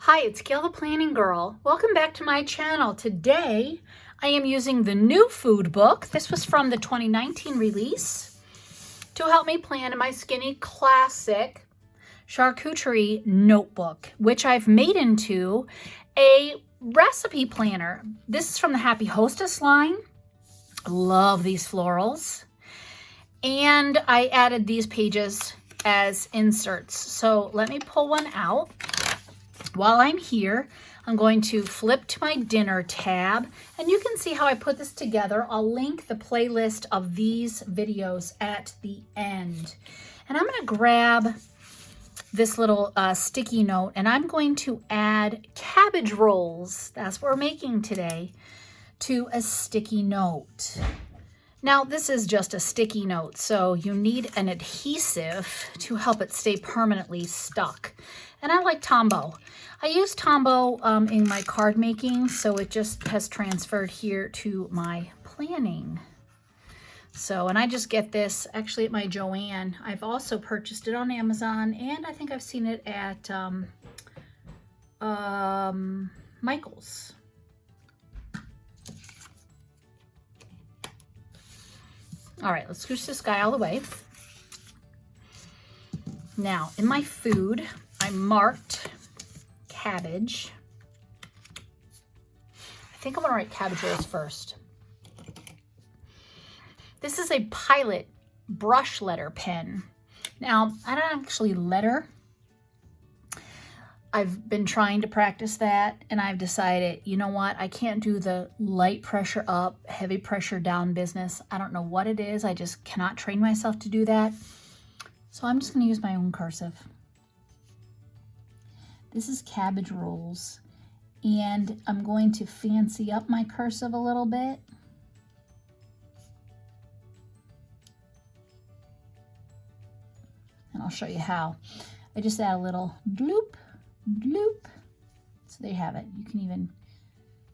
Hi, it's Gail the Planning Girl. Welcome back to my channel. Today, I am using the new food book. This was from the 2019 release to help me plan my Skinny Classic charcuterie notebook, which I've made into a recipe planner. This is from the Happy Hostess line. Love these florals. And I added these pages as inserts. So let me pull one out. While I'm here, I'm going to flip to my dinner tab, and you can see how I put this together. I'll link the playlist of these videos at the end. And I'm going to grab this little sticky note, and I'm going to add cabbage rolls, that's what we're making today, to a sticky note. Now, this is just a sticky note, so you need an adhesive to help it stay permanently stuck. And I like Tombow. I use Tombow in my card making, so it just has transferred here to my planning. So, and I just get this actually at my Joann. I've also purchased it on Amazon, and I think I've seen it at Michael's. All right, let's scooch this guy all the way. Now, in my food, I marked cabbage. I think I'm gonna write cabbage rolls first. This is a Pilot brush letter pen. Now, I don't actually letter. I've been trying to practice that, and I've decided, you know what? I can't do the light pressure up, heavy pressure down business. I don't know what it is. I just cannot train myself to do that. So I'm just going to use my own cursive. This is cabbage rolls, and I'm going to fancy up my cursive a little bit. And I'll show you how. I just add a little bloop, bloop. So there you have it. You can even,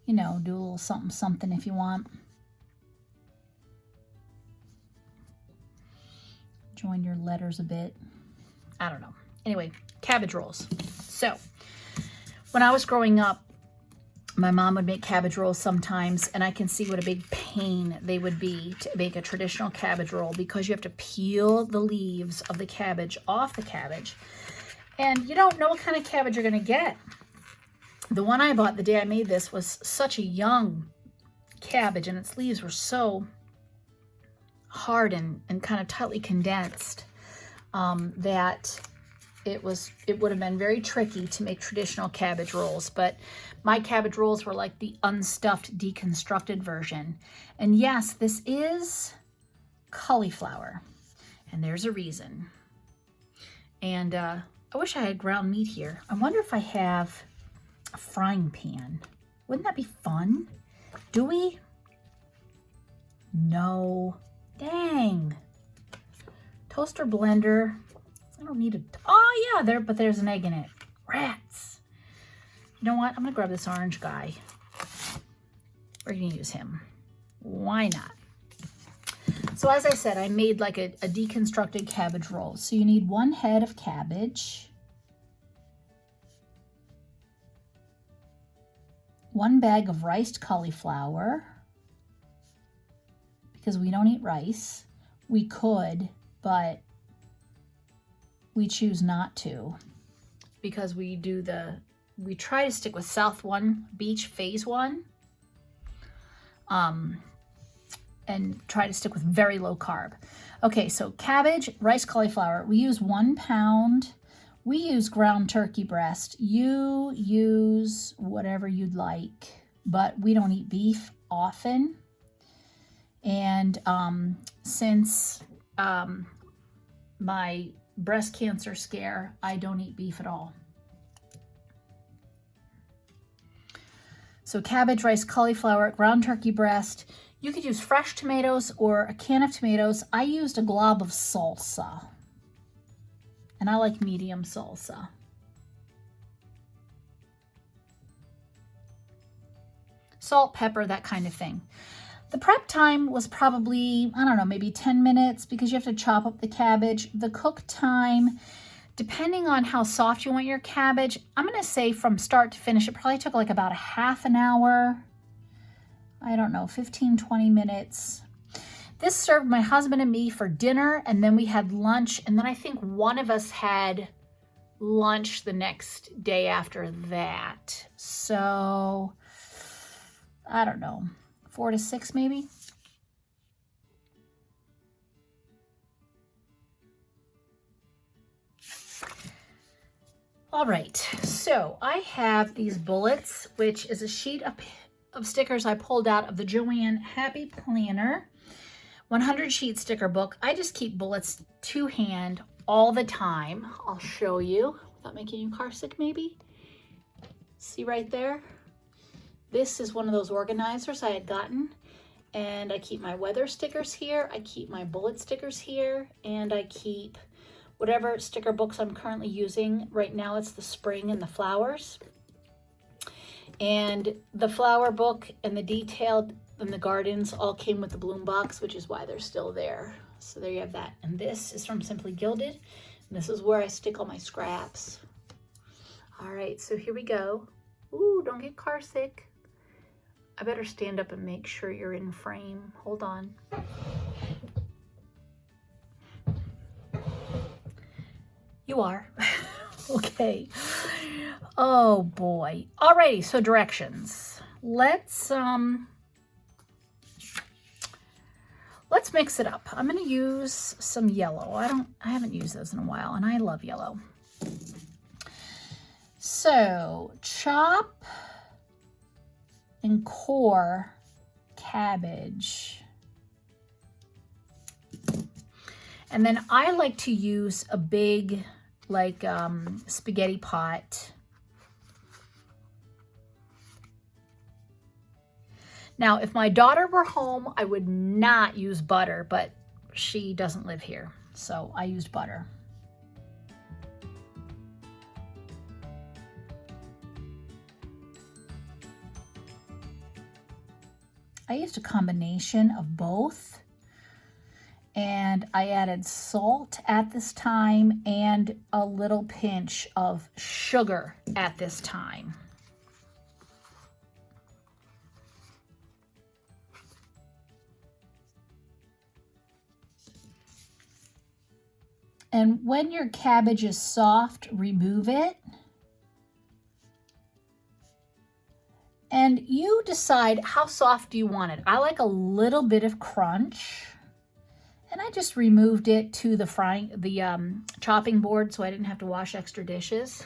you know, do a little something, something if you want. Join your letters a bit. I don't know. Anyway, cabbage rolls. So when I was growing up, my mom would make cabbage rolls sometimes, and I can see what a big pain they would be to make a traditional cabbage roll, because you have to peel the leaves of the cabbage off the cabbage. And you don't know what kind of cabbage you're going to get. The one I bought the day I made this was such a young cabbage, and its leaves were so hard and kind of tightly condensed that it would have been very tricky to make traditional cabbage rolls. But my cabbage rolls were like the unstuffed, deconstructed version. And yes, this is cauliflower, and there's a reason. And I wish I had ground meat here. I wonder if I have a frying pan. Wouldn't that be fun? Do we? No. Dang. Toaster blender. I don't need a, oh yeah, but there's an egg in it. Rats. You know what? I'm gonna grab this orange guy. We're gonna use him. Why not? So as I said, I made like a deconstructed cabbage roll. So you need 1 head of cabbage, 1 bag of riced cauliflower, because we don't eat rice. We could, but we choose not to, because we try to stick with South 1 Beach Phase 1, and try to stick with very low carb. Okay, so cabbage, rice, cauliflower. We use 1 pound. We use ground turkey breast. You use whatever you'd like, but we don't eat beef often. And since my breast cancer scare, I don't eat beef at all. So cabbage, rice, cauliflower, ground turkey breast. You could use fresh tomatoes or a can of tomatoes. I used a glob of salsa, and I like medium salsa. Salt, pepper, that kind of thing. The prep time was probably, I don't know, maybe 10 minutes, because you have to chop up the cabbage. The cook time Depending on how soft you want your cabbage, I'm going to say from start to finish, it probably took like about a half an hour. I don't know, 15, 20 minutes. This served my husband and me for dinner, and then we had lunch, and then I think one of us had lunch the next day after that. So, I don't know, 4 to 6 maybe. All right, so I have these bullets, which is a sheet of stickers I pulled out of the Joanne Happy Planner 100 sheet sticker book. I just keep bullets to hand all the time. I'll show you without making you car sick maybe. See right there? This is one of those organizers I had gotten, and I keep my weather stickers here, I keep my bullet stickers here, and I keep whatever sticker books I'm currently using. Right now it's the spring and the flowers. And the flower book and the detailed and the gardens all came with the bloom box, which is why they're still there. So there you have that. And this is from Simply Gilded. And this is where I stick all my scraps. All right, so here we go. Ooh, don't get car sick. I better stand up and make sure you're in frame. Hold on. You are. Okay. Oh boy. Alrighty, so directions. Let's mix it up. I'm gonna use some yellow. I haven't used those in a while, and I love yellow. So chop and core cabbage. And then I like to use a big, like, spaghetti pot. Now, if my daughter were home, I would not use butter, but she doesn't live here, so I used butter. I used a combination of both. And I added salt at this time and a little pinch of sugar at this time. And when your cabbage is soft, remove it. And you decide how soft do you want it. I like a little bit of crunch. And I just removed it to the chopping board so I didn't have to wash extra dishes.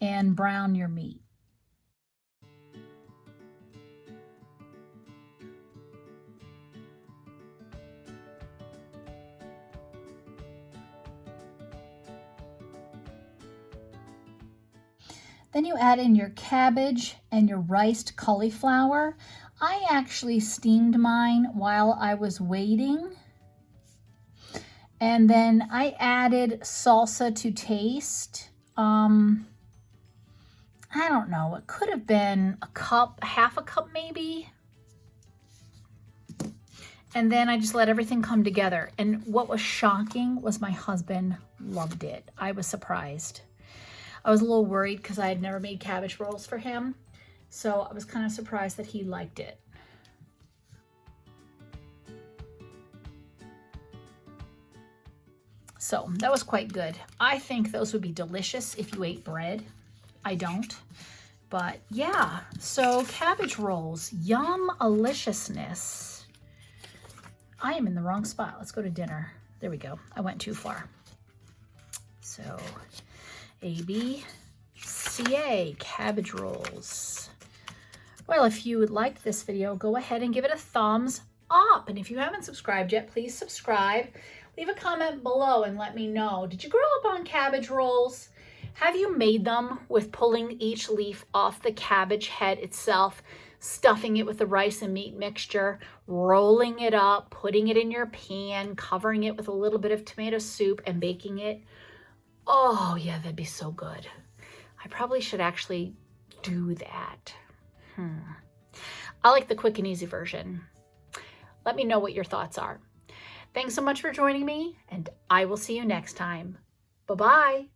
And brown your meat. Then you add in your cabbage and your riced cauliflower. I actually steamed mine while I was waiting. And then I added salsa to taste. I don't know, it could have been a cup, half a cup maybe. And then I just let everything come together. And what was shocking was my husband loved it. I was surprised. I was a little worried because I had never made cabbage rolls for him. So I was kind of surprised that he liked it. So that was quite good. I think those would be delicious if you ate bread. I don't. But yeah, so cabbage rolls, yum-aliciousness. I am in the wrong spot. Let's go to dinner. There we go. I went too far. So ABCA, cabbage rolls. Well, if you liked this video, go ahead and give it a thumbs up. And if you haven't subscribed yet, please subscribe. Leave a comment below and let me know. Did you grow up on cabbage rolls? Have you made them with pulling each leaf off the cabbage head itself, stuffing it with the rice and meat mixture, rolling it up, putting it in your pan, covering it with a little bit of tomato soup and baking it? Oh yeah, that'd be so good. I probably should actually do that. I like the quick and easy version. Let me know what your thoughts are. Thanks so much for joining me, and I will see you next time. Bye-bye.